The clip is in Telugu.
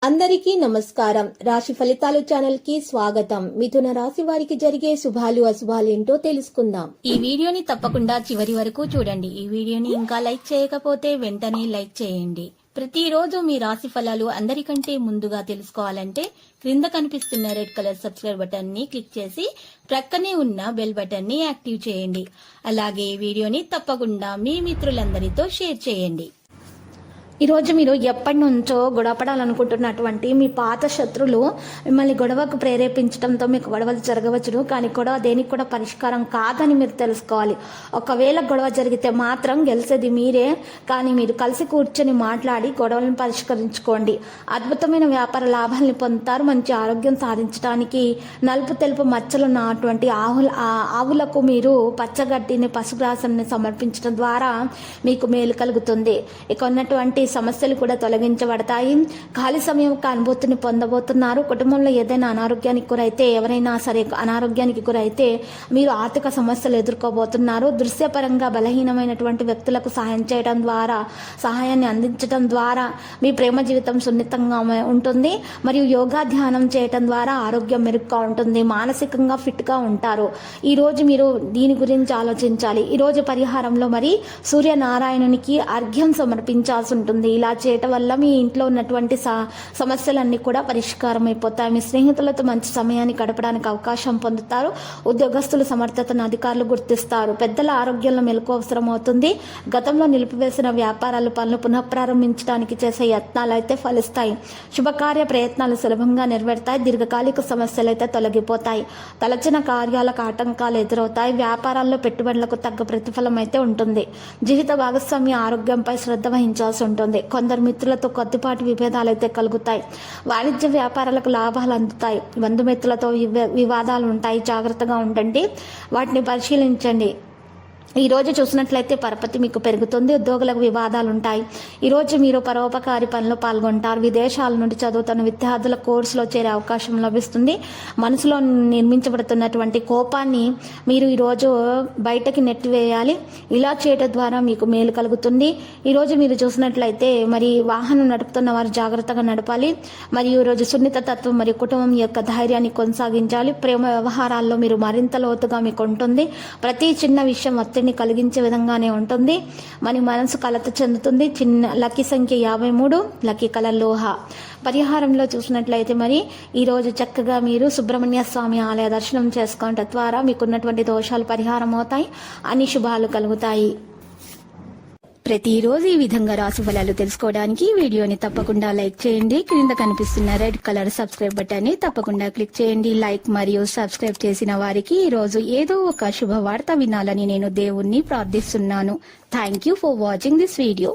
అందరికీ నమస్కారం. రాశి ఫలితాలు ఛానల్ కి స్వాగతం. మిథున రాశి వారికి జరిగే శుభాలు అశుభాలు ఏంటో తెలుసుకుందాం. ఈ వీడియోని తప్పకుండా చివరి వరకు చూడండి. ఈ వీడియోని ఇంకా లైక్ చేయకపోతే వెంటనే లైక్ చేయండి. ప్రతిరోజు మీ రాశి ఫలాలు అందరికంటే ముందుగా తెలుసుకోవాలంటే క్రింద కనిపిస్తున్న రెడ్ కలర్ సబ్స్క్రైబ్ బటన్ ని క్లిక్ చేసి ప్రక్కనే ఉన్న బెల్ బటన్ ని యాక్టివ్ చేయండి. అలాగే ఈ వీడియోని తప్పకుండా మీ మిత్రులందరితో షేర్ చేయండి. ఈరోజు మీరు ఎప్పటి నుంచో గొడవపడాలనుకుంటున్నటువంటి మీ పాత శత్రులు మిమ్మల్ని గొడవకు ప్రేరేపించడంతో మీకు గొడవలు జరగవచ్చును. కానీ గొడవ దేనికి కూడా పరిష్కారం కాదని మీరు తెలుసుకోవాలి. ఒకవేళ గొడవ జరిగితే మాత్రం గెలిచేది మీరే. కానీ మీరు కలిసి కూర్చొని మాట్లాడి గొడవలను పరిష్కరించుకోండి. అద్భుతమైన వ్యాపార లాభాలను పొందుతారు. మంచి ఆరోగ్యం సాధించడానికి నలుపు తెలుపు మచ్చలు ఉన్నటువంటి ఆవులకు మీరు పచ్చగడ్డిని పశుగ్రాసాన్ని సమర్పించడం ద్వారా మీకు మేలు కలుగుతుంది. ఇక ఉన్నటువంటి సమస్యలు కూడా తొలగించబడతాయి. ఖాళీ సమయం అనుభూతిని పొందబోతున్నారు. కుటుంబంలో ఏదైనా అనారోగ్యానికి గురైతే ఎవరైనా సరే అనారోగ్యానికి గురైతే మీరు ఆర్థిక సమస్యలు ఎదుర్కోబోతున్నారు. దృశ్యపరంగా బలహీనమైనటువంటి వ్యక్తులకు సహాయాన్ని అందించడం ద్వారా మీ ప్రేమ జీవితం సున్నితంగా ఉంటుంది. మరియు యోగా ధ్యానం చేయడం ద్వారా ఆరోగ్యం మెరుగ్గా ఉంటుంది. మానసికంగా ఫిట్గా ఉంటారు. ఈరోజు మీరు దీని గురించి ఆలోచించాలి. ఈరోజు పరిహారంలో మరి సూర్యనారాయణునికి అర్ఘ్యం సమర్పించాల్సి ఉంటుంది. ఇలా చేయటం వల్ల మీ ఇంట్లో ఉన్నటువంటి సమస్యలన్నీ కూడా పరిష్కారం అయిపోతాయి. మీ స్నేహితులతో మంచి సమయాన్ని గడపడానికి అవకాశం పొందుతారు. ఉద్యోగస్తుల సమర్థతను అధికారులు గుర్తిస్తారు. పెద్దల ఆరోగ్యంలో మెలకు అవసరం అవుతుంది. గతంలో నిలిపివేసిన పనులు పునఃప్రారంభించడానికి చేసే యత్నాలు అయితే ఫలిస్తాయి. శుభకార్య ప్రయత్నాలు సులభంగా నెరవేరుతాయి. దీర్ఘకాలిక సమస్యలు అయితే తొలగిపోతాయి. తలచిన కార్యాలకు ఆటంకాలు ఎదురవుతాయి. వ్యాపారాల్లో పెట్టుబడులకు తగ్గ ప్రతిఫలం అయితే ఉంటుంది. జీవిత భాగస్వామి ఆరోగ్యంపై శ్రద్ధ వహించాల్సి ఉంటుంది. కొందరు మిత్రులతో కొద్దిపాటి విభేదాలు అయితే కలుగుతాయి. వాణిజ్య వ్యాపారాలకు లాభాలు అందుతాయి. బంధుమిత్రులతో వివాదాలు ఉంటాయి. జాగ్రత్తగా ఉండండి. వాటిని పరిశీలించండి. ఈరోజు చూసినట్లయితే పరపతి మీకు పెరుగుతుంది. ఉద్యోగులకు వివాదాలు ఉంటాయి. ఈరోజు మీరు పరోపకారి పనిలో పాల్గొంటారు. విదేశాల నుండి చదువుతున్న విద్యార్థుల కోర్సులో చేరే అవకాశం లభిస్తుంది. మనసులో నిర్మించబడుతున్నటువంటి కోపాన్ని మీరు ఈరోజు బయటకి నెట్టివేయాలి. ఇలా చేయడం ద్వారా మీకు మేలు కలుగుతుంది. ఈరోజు మీరు చూసినట్లయితే మరి వాహనం నడుపుతున్న వారు జాగ్రత్తగా నడపాలి. మరియు ఈరోజు సున్నిత తత్వం మరియు కుటుంబం యొక్క ధైర్యాన్ని కొనసాగించాలి. ప్రేమ వ్యవహారాల్లో మీరు మరింత లోతుగా మీకు ఉంటుంది. ప్రతి చిన్న విషయం కలిగించే విధంగానే ఉంటుంది. మన మనసు కలత చెందుతుంది. లక్కీ సంఖ్య 53, లక్కీ కలర్ లోహ. పరిహారంలో చూసినట్లయితే మరి ఈరోజు చక్కగా మీరు సుబ్రహ్మణ్య స్వామి ఆలయ దర్శనం చేసుకోవడం ద్వారా మీకున్నటువంటి దోషాలు పరిహారం అవుతాయి. అన్ని శుభాలు కలుగుతాయి. ప్రతిరోజు ఈ విధంగా రాశి ఫలాలు తెలుసుకోవడానికి వీడియోని తప్పకుండా లైక్ చేయండి. క్రింద కనిపిస్తున్న రెడ్ కలర్ సబ్స్క్రైబ్ బటన్ ని తప్పకుండా క్లిక్ చేయండి. లైక్ మరియు సబ్స్క్రైబ్ చేసిన వారికి ఈ రోజు ఏదో ఒక శుభవార్త వినాలని నేను దేవుణ్ణి ప్రార్థిస్తున్నాను. Thank you for watching this video.